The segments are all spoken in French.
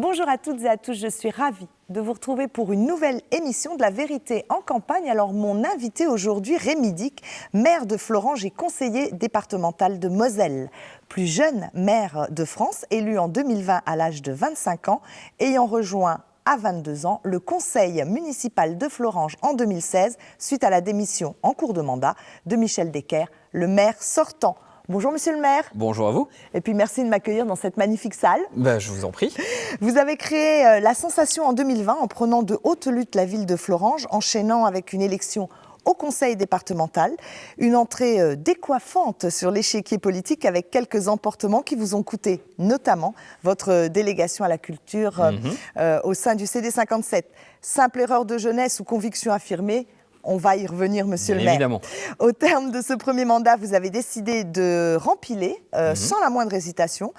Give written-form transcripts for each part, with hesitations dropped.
Bonjour à toutes et à tous, je suis ravie de vous retrouver pour une nouvelle émission de La Vérité en campagne. Alors mon invité aujourd'hui, Rémi Dick, maire de Florence et conseiller départemental de Moselle. Plus jeune maire de France, élu en 2020 à l'âge de 25 ans, ayant rejoint à 22 ans le conseil municipal de Florence en 2016 suite à la démission en cours de mandat de Michel Decker, le maire sortant. Bonjour Monsieur le maire. Bonjour à vous. Et puis merci de m'accueillir dans cette magnifique salle. Je vous en prie. Vous avez créé la sensation en 2020 en prenant de haute lutte la ville de Florence, enchaînant avec une élection au conseil départemental, une entrée décoiffante sur l'échiquier politique avec quelques emportements qui vous ont coûté notamment votre délégation à la culture au sein du CD57. Simple erreur de jeunesse ou conviction affirmée? On va y revenir, Monsieur le maire. Évidemment. Au terme de ce premier mandat, vous avez décidé de rempiler, sans la moindre hésitation.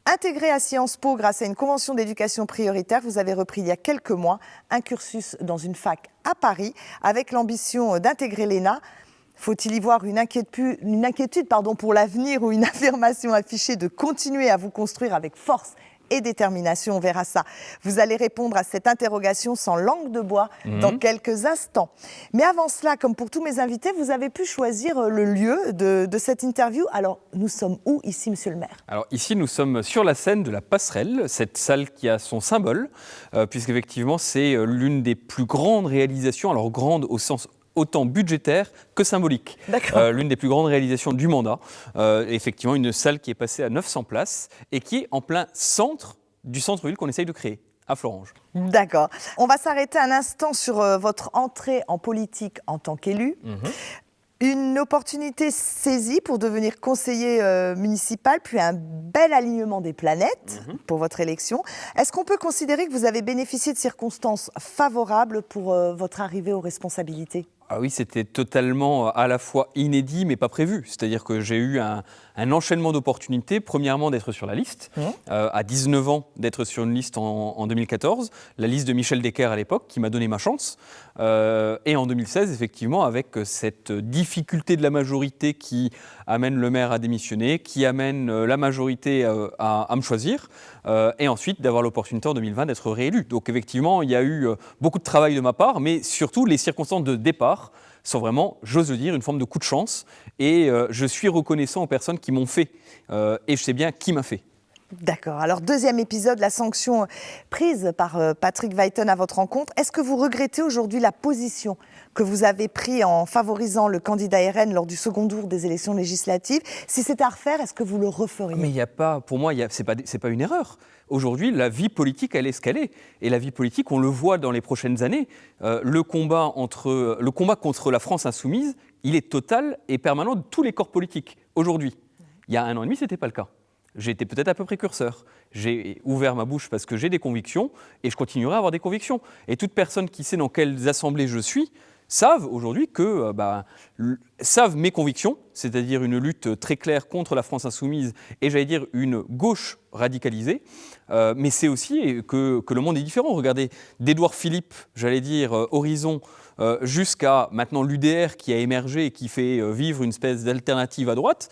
Intégré à Sciences Po grâce à une convention d'éducation prioritaire, vous avez repris il y a quelques mois un cursus dans une fac à Paris avec l'ambition d'intégrer l'ENA. Faut-il y voir une inquiétude pour l'avenir ou une affirmation affichée de continuer à vous construire avec force et détermination? On verra ça. Vous allez répondre à cette interrogation sans langue de bois dans quelques instants. Mais avant cela, comme pour tous mes invités, vous avez pu choisir le lieu de cette interview. Alors, nous sommes où ici, Monsieur le maire? Alors ici, nous sommes sur la scène de la Passerelle, cette salle qui a son symbole, puisqu'effectivement, c'est l'une des plus grandes réalisations, alors grande au sens autant budgétaire que symbolique. L'une des plus grandes réalisations du mandat. Effectivement, une salle qui est passée à 900 places et qui est en plein centre du centre-ville qu'on essaye de créer, à Florence. D'accord. On va s'arrêter un instant sur votre entrée en politique en tant qu'élu. Une opportunité saisie pour devenir conseiller municipal, puis un bel alignement des planètes pour votre élection. Est-ce qu'on peut considérer que vous avez bénéficié de circonstances favorables pour votre arrivée aux responsabilités ? Ah oui, c'était totalement à la fois inédit mais pas prévu. C'est-à-dire que j'ai eu un enchaînement d'opportunités. Premièrement, d'être sur la liste. À 19 ans, d'être sur une liste en 2014. La liste de Michel Decker à l'époque, qui m'a donné ma chance. Et en 2016, effectivement, avec cette difficulté de la majorité qui amène le maire à démissionner, qui amène la majorité à me choisir. Et ensuite, d'avoir l'opportunité en 2020 d'être réélu. Donc effectivement, il y a eu beaucoup de travail de ma part, mais surtout les circonstances de départ sont vraiment, j'ose le dire, une forme de coup de chance. Et je suis reconnaissant aux personnes qui m'ont fait. Et je sais bien qui m'a fait. D'accord. Alors, deuxième épisode, la sanction prise par Patrick Weiten à votre rencontre. Est-ce que vous regrettez aujourd'hui la position que vous avez prise en favorisant le candidat RN lors du second tour des élections législatives? Si c'était à refaire, est-ce que vous le referiez? Mais il n'y a pas, pour moi, c'est pas une erreur. Aujourd'hui, la vie politique, elle est ce qu'elle est. Et la vie politique, on le voit dans les prochaines années. Le combat contre la France insoumise, il est total et permanent de tous les corps politiques. Aujourd'hui, il y a 1 an et demi, ce n'était pas le cas. J'ai été peut-être un peu précurseur. J'ai ouvert ma bouche parce que j'ai des convictions et je continuerai à avoir des convictions. Et toute personne qui sait dans quelles assemblées je suis savent aujourd'hui savent mes convictions, c'est-à-dire une lutte très claire contre la France insoumise et j'allais dire une gauche radicalisée. Mais c'est aussi que le monde est différent. Regardez, d'Édouard Philippe, j'allais dire Horizon, jusqu'à maintenant l'UDR qui a émergé et qui fait vivre une espèce d'alternative à droite,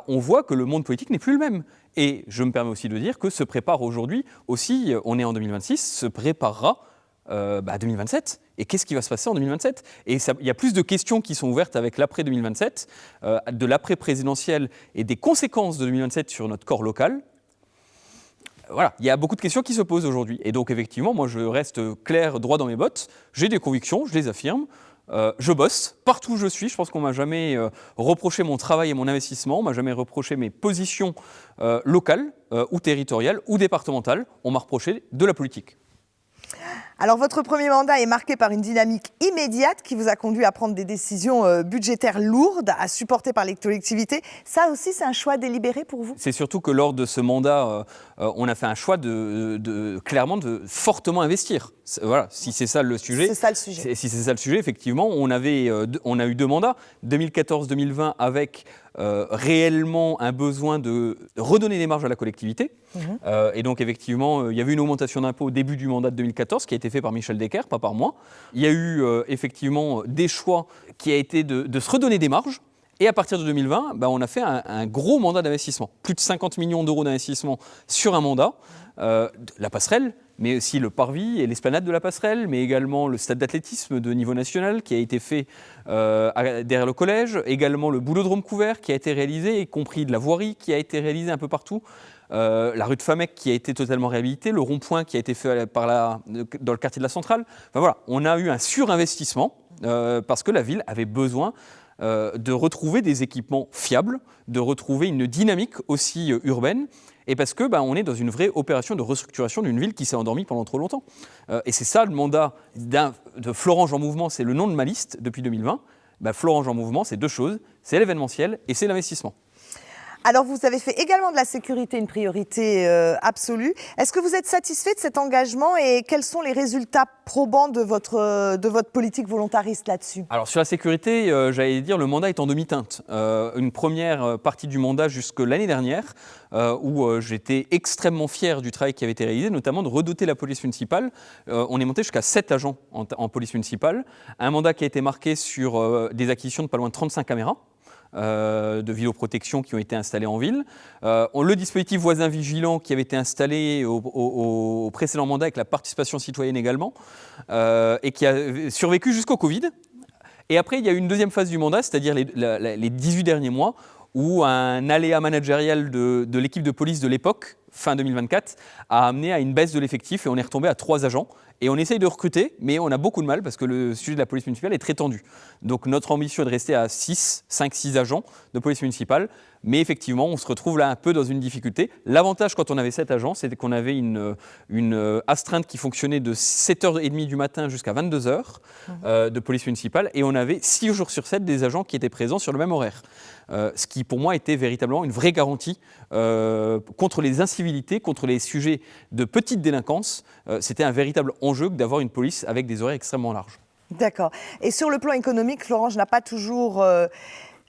on voit que le monde politique n'est plus le même. Et je me permets aussi de dire que se prépare aujourd'hui aussi, on est en 2026, se préparera 2027. Et qu'est-ce qui va se passer en 2027 ? Et il y a plus de questions qui sont ouvertes avec l'après 2027, de l'après présidentiel et des conséquences de 2027 sur notre corps local. Voilà, il y a beaucoup de questions qui se posent aujourd'hui. Et donc effectivement, moi je reste clair, droit dans mes bottes. J'ai des convictions, je les affirme. Je bosse partout où je suis. Je pense qu'on ne m'a jamais reproché mon travail et mon investissement. On ne m'a jamais reproché mes positions locales ou territoriales ou départementales. On m'a reproché de la politique. Alors, votre premier mandat est marqué par une dynamique immédiate qui vous a conduit à prendre des décisions budgétaires lourdes, à supporter par les collectivités. Ça aussi, c'est un choix délibéré pour vous ? C'est surtout que lors de ce mandat, on a fait un choix clairement de fortement investir. Voilà, si c'est ça le sujet. C'est ça le sujet. Si c'est ça le sujet, effectivement, on a eu 2 mandats, 2014-2020 avec réellement un besoin de redonner des marges à la collectivité. Et donc effectivement, il y avait une augmentation d'impôts au début du mandat de 2014 qui a été fait par Michel Decker, pas par moi. Il y a eu effectivement des choix qui a été de se redonner des marges. Et à partir de 2020, on a fait un gros mandat d'investissement. Plus de 50 millions d'euros d'investissement sur un mandat. La passerelle, mais aussi le parvis et l'esplanade de la Passerelle, mais également le stade d'athlétisme de niveau national qui a été fait derrière le collège, également le boulodrome couvert qui a été réalisé, y compris de la voirie qui a été réalisée un peu partout. La rue de Famec qui a été totalement réhabilitée, le rond-point qui a été fait dans le quartier de la Centrale. Enfin voilà, on a eu un surinvestissement parce que la ville avait besoin de retrouver des équipements fiables, de retrouver une dynamique aussi urbaine, et parce que on est dans une vraie opération de restructuration d'une ville qui s'est endormie pendant trop longtemps. Et c'est ça le mandat de Florange en mouvement, c'est le nom de ma liste depuis 2020. Florange en mouvement, c'est deux choses, c'est l'événementiel et c'est l'investissement. Alors, vous avez fait également de la sécurité une priorité absolue. Est-ce que vous êtes satisfait de cet engagement et quels sont les résultats probants de votre politique volontariste là-dessus? Alors, sur la sécurité, j'allais dire, le mandat est en demi-teinte. Une première partie du mandat jusque l'année dernière, où j'étais extrêmement fier du travail qui avait été réalisé, notamment de redoter la police municipale. On est monté jusqu'à 7 agents en police municipale. Un mandat qui a été marqué sur des acquisitions de pas loin de 35 caméras. De vidéoprotection qui ont été installées en ville. Le dispositif voisin vigilant qui avait été installé au précédent mandat avec la participation citoyenne également, et qui a survécu jusqu'au Covid. Et après, il y a eu une deuxième phase du mandat, c'est-à-dire les 18 derniers mois, où un aléa managérial de l'équipe de police de l'époque, fin 2024, a amené à une baisse de l'effectif et on est retombé à 3 agents. Et on essaye de recruter, mais on a beaucoup de mal parce que le sujet de la police municipale est très tendu. Donc notre ambition est de rester à 5-6 agents de police municipale. Mais effectivement, on se retrouve là un peu dans une difficulté. L'avantage quand on avait 7 agents, c'était qu'on avait une astreinte qui fonctionnait de 7h30 du matin jusqu'à 22h de police municipale. Et on avait 6 jours sur 7 des agents qui étaient présents sur le même horaire. Ce qui pour moi était véritablement une vraie garantie contre les incivilités, contre les sujets de petite délinquance. C'était un véritable enjeu que d'avoir une police avec des horaires extrêmement larges. D'accord. Et sur le plan économique, Florange n'a pas toujours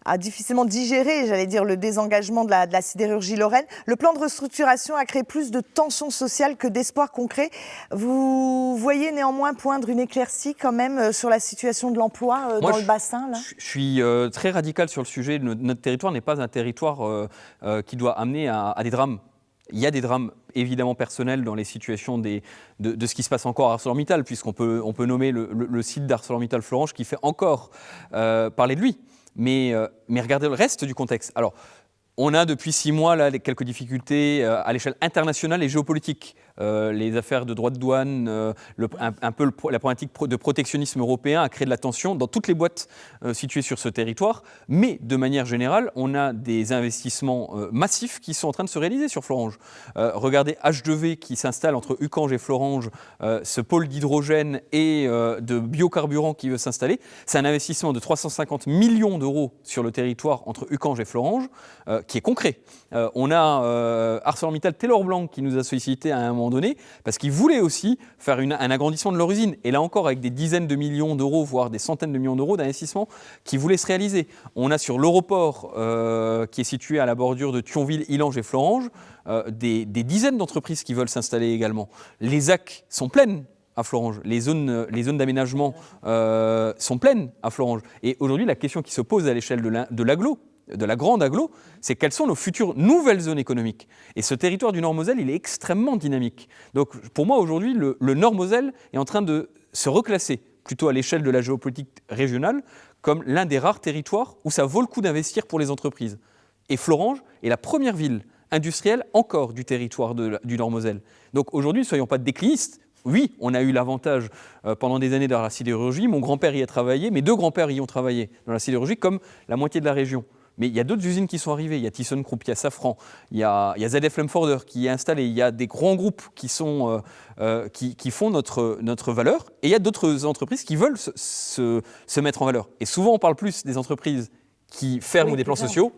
a difficilement digéré, j'allais dire, le désengagement de la sidérurgie lorraine. Le plan de restructuration a créé plus de tensions sociales que d'espoir concret. Vous voyez néanmoins poindre une éclaircie quand même sur la situation de l'emploi dans le bassin là ? Je suis très radical sur le sujet. Notre territoire n'est pas un territoire qui doit amener à des drames. Il y a des drames évidemment personnels dans les situations de ce qui se passe encore à ArcelorMittal, puisqu'on peut nommer le site d'ArcelorMittal Florange qui fait encore parler de lui. Mais regardez le reste du contexte. Alors, on a depuis 6 mois là, quelques difficultés à l'échelle internationale et géopolitique. Les affaires de droits de douane, un peu la problématique de protectionnisme européen a créé de la tension dans toutes les boîtes situées sur ce territoire. Mais de manière générale, on a des investissements massifs qui sont en train de se réaliser sur Florange. Regardez H2V qui s'installe entre Uckange et Florange, ce pôle d'hydrogène et de biocarburants qui veut s'installer. C'est un investissement de 350 millions d'euros sur le territoire entre Uckange et Florange, qui est concret. On a ArcelorMittal Taylor Blanc qui nous a sollicité à un moment donné, parce qu'ils voulaient aussi faire un agrandissement de leur usine. Et là encore, avec des dizaines de millions d'euros, voire des centaines de millions d'euros d'investissement qui voulaient se réaliser. On a sur l'Europort, qui est situé à la bordure de Thionville, Illange et Florange, des dizaines d'entreprises qui veulent s'installer également. Les ZAC sont pleines à Florange. Les zones d'aménagement sont pleines à Florange. Et aujourd'hui, la question qui se pose à l'échelle de l'agglo, de la grande agglo, c'est quelles sont nos futures nouvelles zones économiques. Et ce territoire du Nord-Moselle, il est extrêmement dynamique. Donc pour moi, aujourd'hui, le Nord-Moselle est en train de se reclasser, plutôt à l'échelle de la géopolitique régionale, comme l'un des rares territoires où ça vaut le coup d'investir pour les entreprises. Et Florange est la première ville industrielle encore du territoire du Nord-Moselle. Donc aujourd'hui, ne soyons pas déclinistes. Oui, on a eu l'avantage pendant des années dans la sidérurgie. Mon grand-père y a travaillé, mes 2 grands-pères y ont travaillé dans la sidérurgie, comme la moitié de la région. Mais il y a d'autres usines qui sont arrivées. Il y a ThyssenKrupp, il y a Safran, il y a ZF Lemforder qui est installé. Il y a des grands groupes qui font notre valeur. Et il y a d'autres entreprises qui veulent se mettre en valeur. Et souvent, on parle plus des entreprises qui ferment ou des plans sociaux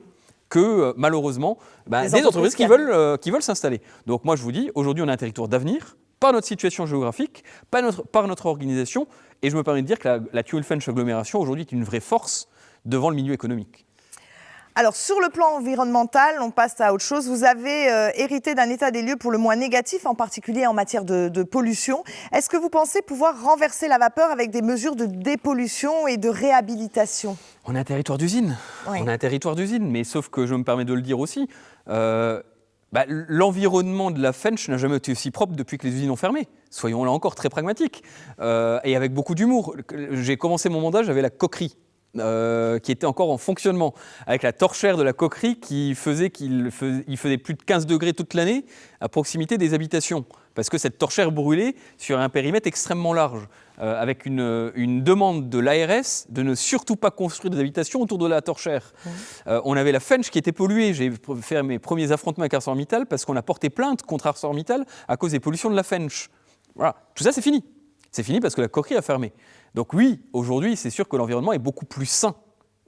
que malheureusement des entreprises qui veulent s'installer. Donc moi, je vous dis, aujourd'hui, on a un territoire d'avenir, par notre situation géographique, par notre organisation. Et je me permets de dire que la Thionville-Fensch agglomération, aujourd'hui, est une vraie force devant le milieu économique. Alors, sur le plan environnemental, on passe à autre chose. Vous avez hérité d'un état des lieux pour le moins négatif, en particulier en matière de pollution. Est-ce que vous pensez pouvoir renverser la vapeur avec des mesures de dépollution et de réhabilitation ? On a un territoire d'usine. Oui. On a un territoire d'usine, mais sauf que je me permets de le dire aussi, L'environnement de la Fench n'a jamais été aussi propre depuis que les usines ont fermé. Soyons là encore très pragmatiques et avec beaucoup d'humour. J'ai commencé mon mandat, j'avais la coquerie qui était encore en fonctionnement, avec la torchère de la coquerie qui faisait qu'il faisait plus de 15 degrés toute l'année à proximité des habitations. Parce que cette torchère brûlait sur un périmètre extrêmement large, avec une demande de l'ARS de ne surtout pas construire des habitations autour de la torchère. On avait la Fench qui était polluée. J'ai fait mes premiers affrontements avec ArcelorMittal parce qu'on a porté plainte contre ArcelorMittal à cause des pollutions de la Fench. Voilà, tout ça c'est fini. C'est fini parce que la coquerie a fermé. Donc oui, aujourd'hui, c'est sûr que l'environnement est beaucoup plus sain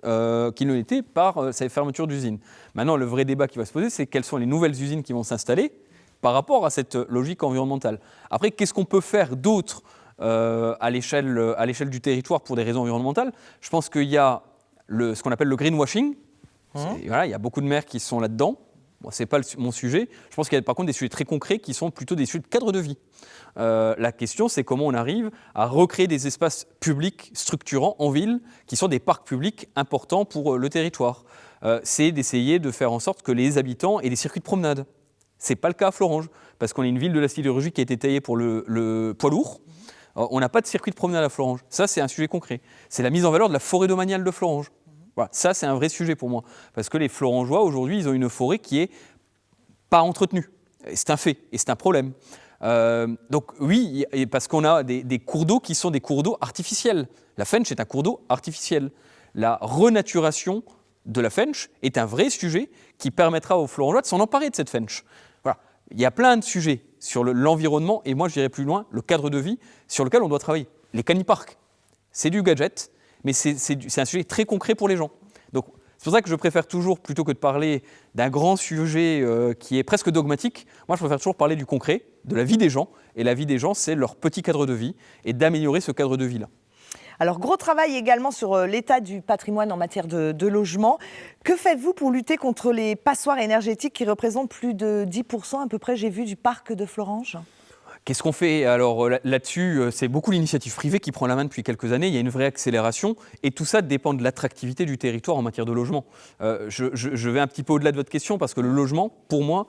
qu'il ne l'était par ces fermetures d'usines. Maintenant, le vrai débat qui va se poser, c'est quelles sont les nouvelles usines qui vont s'installer par rapport à cette logique environnementale. Après, qu'est-ce qu'on peut faire d'autre à l'échelle du territoire pour des raisons environnementales ? Je pense qu'il y a ce qu'on appelle le greenwashing. Voilà, il y a beaucoup de maires qui sont là-dedans. Bon, ce n'est pas mon sujet. Je pense qu'il y a par contre des sujets très concrets qui sont plutôt des sujets de cadre de vie. La question, c'est comment on arrive à recréer des espaces publics structurants en ville qui sont des parcs publics importants pour le territoire. C'est d'essayer de faire en sorte que les habitants aient des circuits de promenade. Ce n'est pas le cas à Florange, parce qu'on est une ville de la sidérurgie qui a été taillée pour le poids lourd. On n'a pas de circuit de promenade à Florange. Ça, c'est un sujet concret. C'est la mise en valeur de la forêt domaniale de Florange. Voilà, ça, c'est un vrai sujet pour moi. Parce que les Florangeois, aujourd'hui, ils ont une forêt qui n'est pas entretenue. C'est un fait, et c'est un problème. Donc oui, parce qu'on a des cours d'eau qui sont des cours d'eau artificiels. La Fench est un cours d'eau artificiel. La renaturation de la Fench est un vrai sujet qui permettra aux Florangeois de s'en emparer de cette Fench. Voilà. Il y a plein de sujets sur l'environnement, et moi je dirais plus loin, le cadre de vie sur lequel on doit travailler. Les caniparks, c'est du gadget, mais c'est un sujet très concret pour les gens. Donc c'est pour ça que je préfère toujours, plutôt que de parler d'un grand sujet qui est presque dogmatique, moi je préfère toujours parler du concret, de la vie des gens. Et la vie des gens, c'est leur petit cadre de vie, et d'améliorer ce cadre de vie-là. Alors, gros travail également sur l'état du patrimoine en matière de logement. Que faites-vous pour lutter contre les passoires énergétiques qui représentent plus de 10% à peu près, j'ai vu, du parc de Florange ? Qu'est-ce qu'on fait ? Alors là-dessus, c'est beaucoup l'initiative privée qui prend la main depuis quelques années. Il y a une vraie accélération et tout ça dépend de l'attractivité du territoire en matière de logement. Je vais un petit peu au-delà de votre question parce que le logement, pour moi,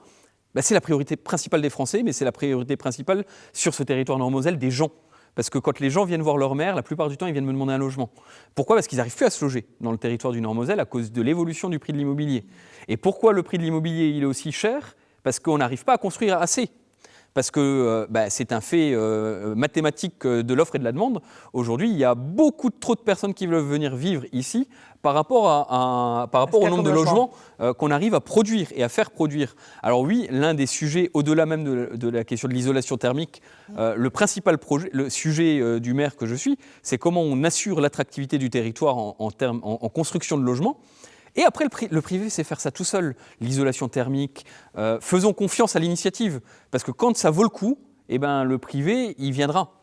c'est la priorité principale des Français, mais c'est la priorité principale sur ce territoire nord-moselle des gens. Parce que quand les gens viennent voir leur maire, la plupart du temps, ils viennent me demander un logement. Pourquoi ? Parce qu'ils n'arrivent plus à se loger dans le territoire du Nord-Moselle à cause de l'évolution du prix de l'immobilier. Et pourquoi le prix de l'immobilier il est aussi cher ? Parce qu'on n'arrive pas à construire assez. Parce que c'est un fait mathématique de l'offre et de la demande. Aujourd'hui, il y a beaucoup trop de personnes qui veulent venir vivre ici par rapport au nombre de logements qu'on arrive à produire et à faire produire. Alors oui, l'un des sujets, au-delà même de la question de l'isolation thermique, le principal le sujet du maire que je suis, c'est comment on assure l'attractivité du territoire en construction de logements. Et après, le privé sait faire ça tout seul, l'isolation thermique. Faisons confiance à l'initiative, parce que quand ça vaut le coup, le privé, il viendra.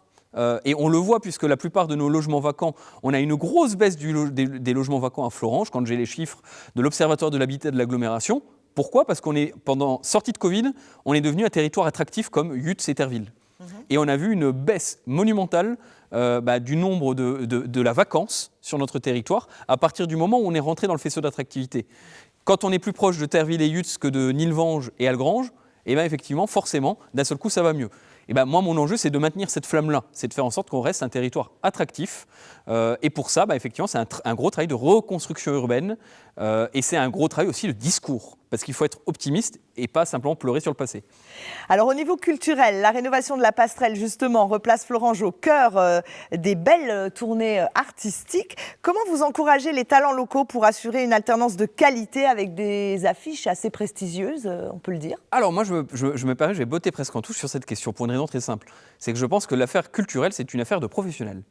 Et on le voit, puisque la plupart de nos logements vacants, on a une grosse baisse des logements vacants à Florange, quand j'ai les chiffres de l'Observatoire de l'habitat de l'agglomération. Pourquoi ? Parce pendant sortie de Covid, on est devenu un territoire attractif comme Yutz et Terville. Et on a vu une baisse monumentale du nombre de la vacance sur notre territoire à partir du moment où on est rentré dans le faisceau d'attractivité. Quand on est plus proche de Terville et Yutz que de Nilvange et Algrange, effectivement, forcément, d'un seul coup, ça va mieux. Moi, mon enjeu, c'est de maintenir cette flamme-là, c'est de faire en sorte qu'on reste un territoire attractif. Et pour ça, effectivement, c'est un gros travail de reconstruction urbaine et c'est un gros travail aussi de discours, parce qu'il faut être optimiste et pas simplement pleurer sur le passé. Alors au niveau culturel, la rénovation de la passerelle justement replace Florange au cœur des belles tournées artistiques. Comment vous encouragez les talents locaux pour assurer une alternance de qualité avec des affiches assez prestigieuses, on peut le dire ? Alors moi je me permets, je vais botter presque en touche sur cette question pour une raison très simple. C'est que je pense que l'affaire culturelle, c'est une affaire de professionnels.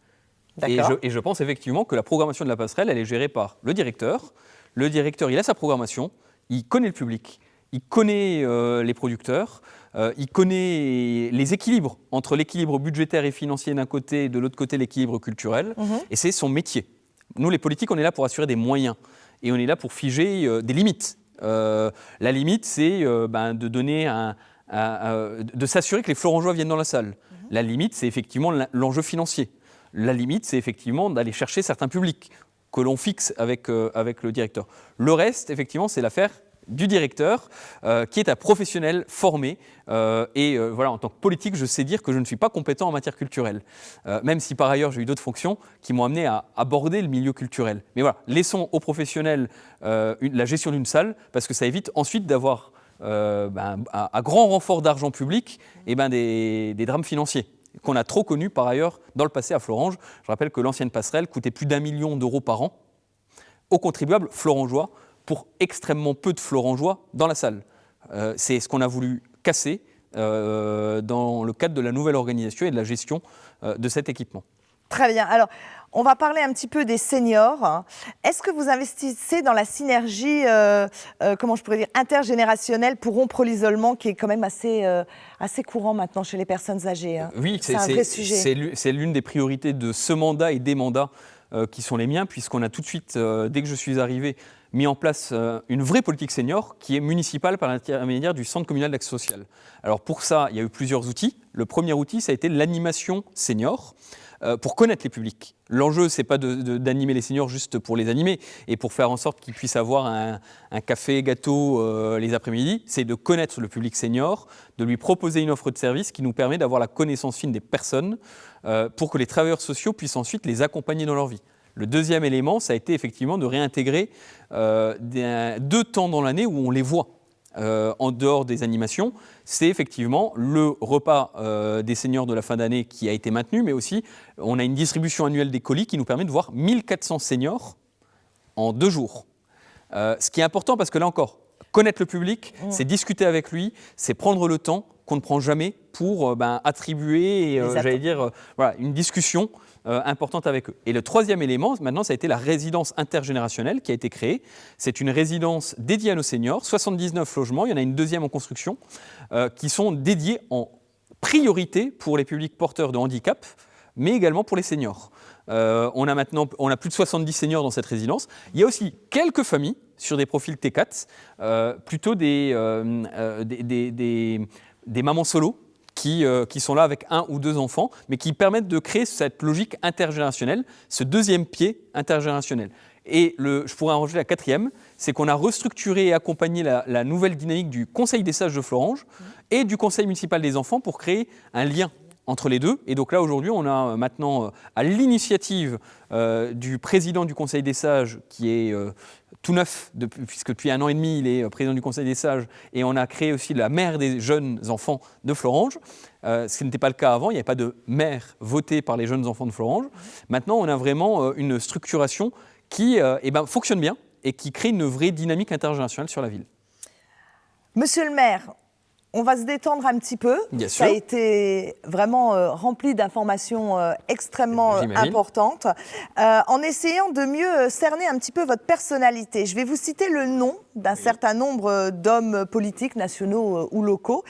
Et je pense effectivement que la programmation de la passerelle, elle est gérée par le directeur. Le directeur, il a sa programmation, il connaît le public, il connaît les producteurs, il connaît les équilibres entre l'équilibre budgétaire et financier d'un côté et de l'autre côté l'équilibre culturel. Et c'est son métier. Nous, les politiques, on est là pour assurer des moyens et on est là pour figer des limites. La limite, c'est de donner de s'assurer que les Florangeois viennent dans la salle. La limite, c'est effectivement l'enjeu financier. La limite, c'est effectivement d'aller chercher certains publics que l'on fixe avec le directeur. Le reste, effectivement, c'est l'affaire du directeur, qui est un professionnel formé. Voilà, en tant que politique, je sais dire que je ne suis pas compétent en matière culturelle. Même si par ailleurs j'ai eu d'autres fonctions qui m'ont amené à aborder le milieu culturel. Mais voilà, laissons aux professionnels la gestion d'une salle, parce que ça évite ensuite d'avoir, à grand renfort d'argent public, des drames financiers qu'on a trop connus par ailleurs dans le passé à Florange. Je rappelle que l'ancienne passerelle coûtait plus d'1 million d'euros par an aux contribuables florangeois pour extrêmement peu de florangeois dans la salle. C'est ce qu'on a voulu casser dans le cadre de la nouvelle organisation et de la gestion de cet équipement. Très bien. Alors, on va parler un petit peu des seniors. Est-ce que vous investissez dans la synergie, comment je pourrais dire, intergénérationnelle pour rompre l'isolement qui est quand même assez courant maintenant chez les personnes âgées, hein. Oui, c'est un vrai sujet. C'est l'une des priorités de ce mandat et des mandats qui sont les miens, puisqu'on a tout de suite, dès que je suis arrivé, mis en place une vraie politique senior qui est municipale par l'intermédiaire du Centre communal d'action sociale. Alors pour ça, il y a eu plusieurs outils. Le premier outil, ça a été l'animation senior. Pour connaître les publics. L'enjeu, ce n'est pas d'animer les seniors juste pour les animer et pour faire en sorte qu'ils puissent avoir un café, gâteau les après-midi, c'est de connaître le public senior, de lui proposer une offre de service qui nous permet d'avoir la connaissance fine des personnes pour que les travailleurs sociaux puissent ensuite les accompagner dans leur vie. Le deuxième élément, ça a été effectivement de réintégrer 2 temps dans l'année où on les voit. En dehors des animations, c'est effectivement le repas des seniors de la fin d'année qui a été maintenu, mais aussi on a une distribution annuelle des colis qui nous permet de voir 1400 seniors en 2 jours. Ce qui est important parce que là encore, connaître le public, c'est discuter avec lui, c'est prendre le temps qu'on ne prend jamais pour attribuer, voilà, une discussion importante avec eux. Et le troisième élément, maintenant, ça a été la résidence intergénérationnelle qui a été créée. C'est une résidence dédiée à nos seniors, 79 logements, il y en a une deuxième en construction, qui sont dédiés en priorité pour les publics porteurs de handicap, mais également pour les seniors. On a plus de 70 seniors dans cette résidence. Il y a aussi quelques familles sur des profils T4, plutôt des mamans solo, qui sont là avec 1 ou 2 enfants, mais qui permettent de créer cette logique intergénérationnelle, ce deuxième pied intergénérationnel. Et je pourrais en rajouter la 4e, c'est qu'on a restructuré et accompagné la nouvelle dynamique du Conseil des sages de Florange et du Conseil municipal des enfants pour créer un lien entre les deux. Et donc là, aujourd'hui, on a maintenant, à l'initiative du président du Conseil des sages, qui est tout neuf, puisque depuis 1 an et demi, il est président du Conseil des sages, et on a créé aussi la mère des jeunes enfants de Florange, ce qui n'était pas le cas avant, il n'y avait pas de maire votée par les jeunes enfants de Florange. Maintenant, on a vraiment une structuration qui fonctionne bien et qui crée une vraie dynamique intergénérationnelle sur la ville. Monsieur le maire, on va se détendre un petit peu. Bien Ça sûr. a été vraiment rempli d'informations extrêmement importantes. En essayant de mieux cerner un petit peu votre personnalité, je vais vous citer le nom d'un certain nombre d'hommes politiques nationaux ou locaux.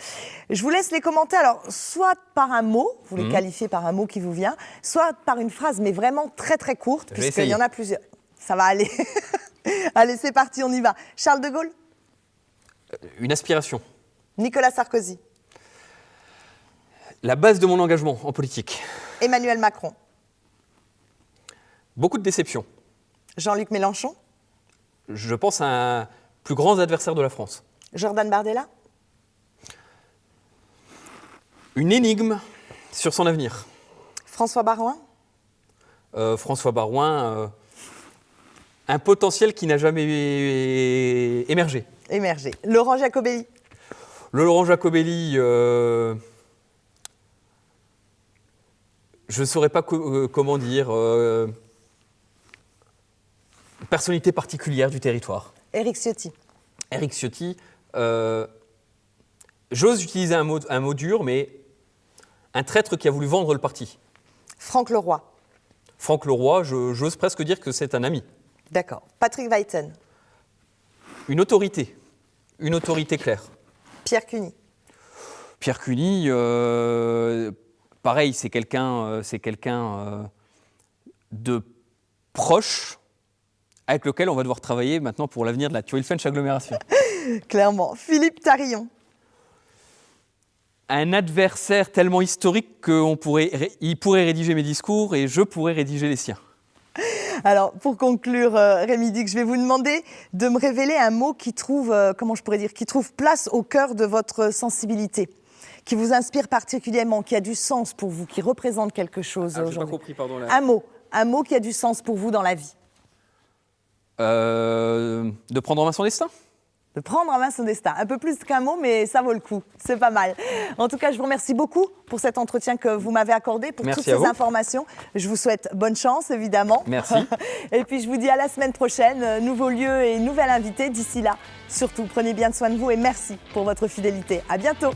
Je vous laisse les commenter, alors soit par un mot, vous les qualifiez par un mot qui vous vient, soit par une phrase, mais vraiment très très courte, puisqu'il y en a plusieurs. Ça va aller. Allez, c'est parti, on y va. Charles de Gaulle. Une aspiration. Nicolas Sarkozy. La base de mon engagement en politique. Emmanuel Macron. Beaucoup de déceptions. Jean-Luc Mélenchon. Je pense à un plus grand adversaire de la France. Jordan Bardella. Une énigme sur son avenir. François Baroin. François Baroin, un potentiel qui n'a jamais émergé. Laurent Jacobelli. Laurent Jacobelli, je ne saurais pas comment dire, personnalité particulière du territoire. Éric Ciotti. Éric Ciotti, j'ose utiliser un mot dur, mais un traître qui a voulu vendre le parti. Franck Leroy. Franck Leroy, j'ose presque dire que c'est un ami. D'accord. Patrick Weitsen. Une autorité claire. Pierre Cuny. Pierre Cuny, pareil, c'est quelqu'un de proche avec lequel on va devoir travailler maintenant pour l'avenir de la Thionville-Fench agglomération. Clairement. Philippe Tarillon. Un adversaire tellement historique qu'il pourrait rédiger mes discours et je pourrais rédiger les siens. Alors, pour conclure, Rémi Dick, je vais vous demander de me révéler un mot qui trouve, qui trouve place au cœur de votre sensibilité, qui vous inspire particulièrement, qui a du sens pour vous, qui représente quelque chose aujourd'hui. Je n'ai pas compris, pardon. Un mot qui a du sens pour vous dans la vie. De prendre en main son destin. De prendre en main son destin. Un peu plus qu'un mot, mais ça vaut le coup. C'est pas mal. En tout cas, je vous remercie beaucoup pour cet entretien que vous m'avez accordé, pour toutes ces informations. Je vous souhaite bonne chance, évidemment. Merci. Et puis, je vous dis à la semaine prochaine. Nouveau lieu et nouvel invité. D'ici là, surtout, prenez bien soin de vous et merci pour votre fidélité. À bientôt.